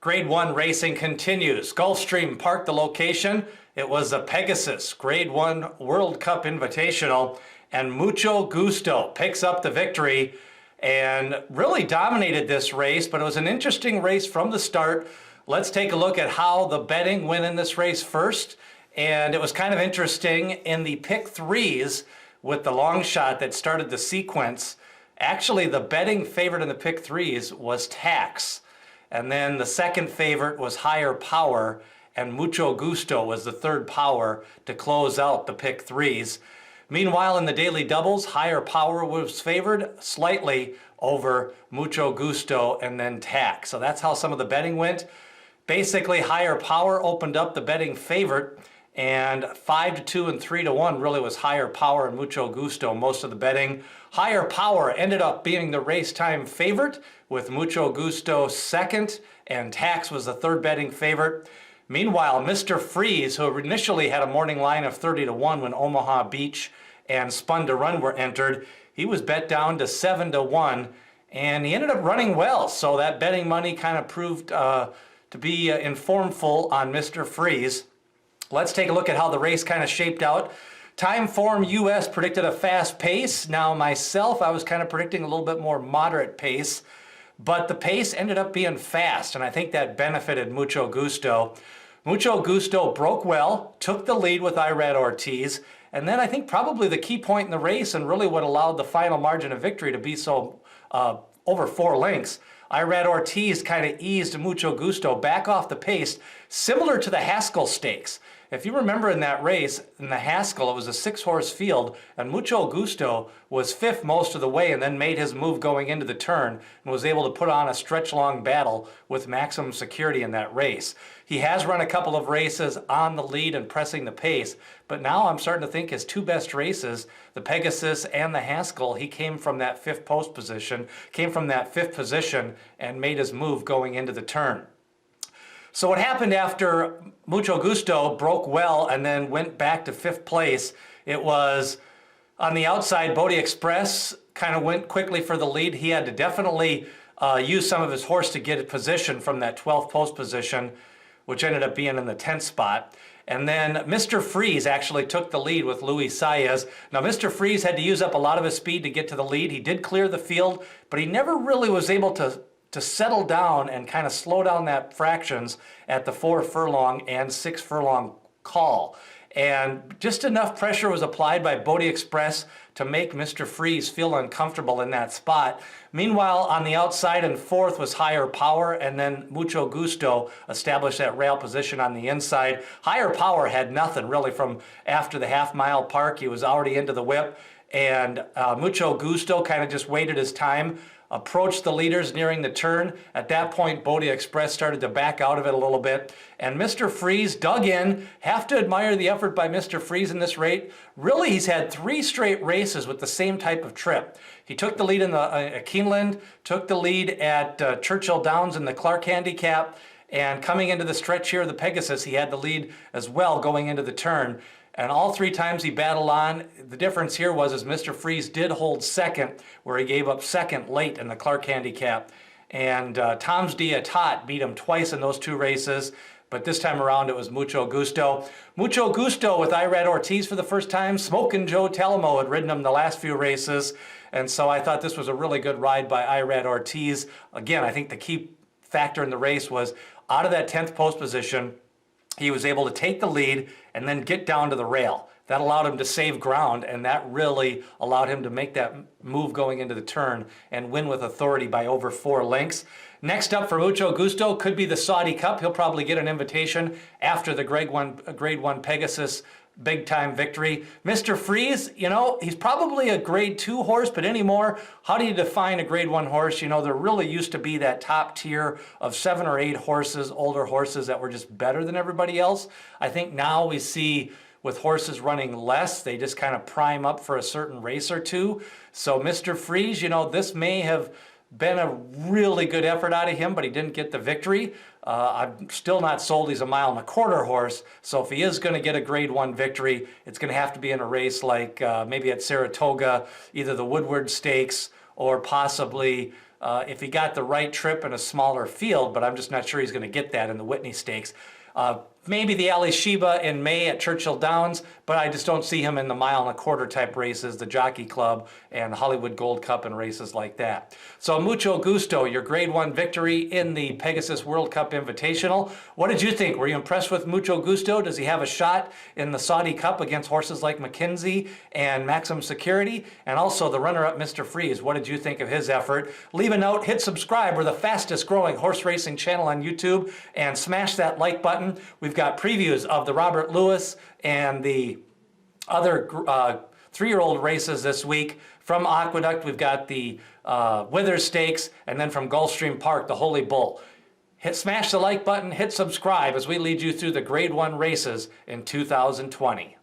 Grade 1 racing continues. Gulfstream Park, the location. It was a Pegasus Grade 1 World Cup Invitational, and Mucho Gusto picks up the victory and really dominated this race, but it was an interesting race from the start. Let's take a look at how the betting went in this race first. And it was kind of interesting in the pick threes with the long shot that started the sequence. Actually, the betting favorite in the pick threes was Tax. And then the second favorite was Higher Power, and Mucho Gusto was the third power to close out the pick threes. Meanwhile, in the daily doubles, Higher Power was favored slightly over Mucho Gusto and then Tax. So that's how some of the betting went. Basically, Higher Power opened up the betting favorite, and 5-2 and 3-1 really was Higher Power and Mucho Gusto most of the betting. Higher Power ended up being the race time favorite, with Mucho Gusto second, and Tax was the third betting favorite. Meanwhile, Mr. Freeze, who initially had a morning line of 30-1 when Omaha Beach and Spun to Run were entered, he was bet down to 7-1, and he ended up running well. So that betting money kind of proved to be informful on Mr. Freeze. Let's take a look at how the race kind of shaped out. Timeform US predicted a fast pace. Now myself, I was kind of predicting a little bit more moderate pace, but the pace ended up being fast, and I think that benefited Mucho Gusto. Mucho Gusto broke well, took the lead with Irad Ortiz, and then I think probably the key point in the race and really what allowed the final margin of victory to be so over 4 lengths. Irad Ortiz kind of eased Mucho Gusto back off the pace, similar to the Haskell Stakes. If you remember in that race, in the Haskell, it was a 6-horse field, and Mucho Gusto was 5th most of the way and then made his move going into the turn and was able to put on a stretch-long battle with maximum security in that race. He has run a couple of races on the lead and pressing the pace, but now I'm starting to think his 2 best races, the Pegasus and the Haskell, he came from that 5th post position, came from that 5th position and made his move going into the turn. So what happened after Mucho Gusto broke well and then went back to 5th place, it was on the outside, Bodie Express kind of went quickly for the lead. He had to definitely use some of his horse to get a position from that 12th post position, which ended up being in the 10th spot. And then Mr. Freeze actually took the lead with Luis Saez. Now, Mr. Freeze had to use up a lot of his speed to get to the lead. He did clear the field, but he never really was able to settle down and kind of slow down that fractions at the 4 furlong and 6 furlong call. And just enough pressure was applied by Bodie Express to make Mr. Freeze feel uncomfortable in that spot. Meanwhile, on the outside in 4th was Higher Power, and then Mucho Gusto established that rail position on the inside. Higher Power had nothing really from after the half-mile park. He was already into the whip, and Mucho Gusto kind of just waited his time, approached the leaders nearing the turn. At that point, Bodie Express started to back out of it a little bit, and Mr. Freeze dug in. Have to admire the effort by Mr. Freeze in this rate. Really, he's had 3 straight races with the same type of trip. He took the lead in the Keeneland, took the lead at Churchill Downs in the Clark Handicap, and coming into the stretch here of the Pegasus, he had the lead as well going into the turn. And all 3 times he battled on. The difference here was Mr. Freeze did hold second, where he gave up second late in the Clark Handicap. And Tom's Diatot beat him twice in those 2 races, but this time around it was Mucho Gusto. Mucho Gusto with Irad Ortiz for the first time. Smokin' Joe Talamo had ridden him the last few races, and so I thought this was a really good ride by Irad Ortiz. Again, I think the key factor in the race was out of that 10th post position, he was able to take the lead and then get down to the rail. That allowed him to save ground, and that really allowed him to make that move going into the turn and win with authority by over 4 lengths. Next up for Mucho Gusto could be the Saudi Cup. He'll probably get an invitation after the Grade 1 Pegasus big-time victory. Mr. Freeze, you know, he's probably a Grade 2 horse, but anymore, how do you define a Grade 1 horse? You know, there really used to be that top tier of 7 or 8 horses, older horses that were just better than everybody else. I think now we see with horses running less, they just kind of prime up for a certain race or two. So Mr. Freeze, you know, this may have been a really good effort out of him, but he didn't get the victory. I'm still not sold he's a 1.25 mile horse, so if he is going to get a Grade 1 victory, it's going to have to be in a race like maybe at Saratoga, either the Woodward Stakes or possibly if he got the right trip in a smaller field, but I'm just not sure he's going to get that in the Whitney Stakes. Maybe the Alley Sheba in May at Churchill Downs, but I just don't see him in the 1.25 mile type races, the Jockey Club and Hollywood Gold Cup and races like that. So Mucho Gusto, your Grade 1 victory in the Pegasus World Cup Invitational. What did you think? Were you impressed with Mucho Gusto? Does he have a shot in the Saudi Cup against horses like McKinsey and Maximum Security? And also the runner-up Mr. Freeze. What did you think of his effort? Leave a note, hit subscribe. We're the fastest growing horse racing channel on YouTube, and smash that like button. We've got previews of the Robert Lewis and the other 3-year-old races this week. From Aqueduct, we've got the Withers Stakes, and then from Gulfstream Park, the Holy Bull. Smash the like button, hit subscribe as we lead you through the Grade 1 races in 2020.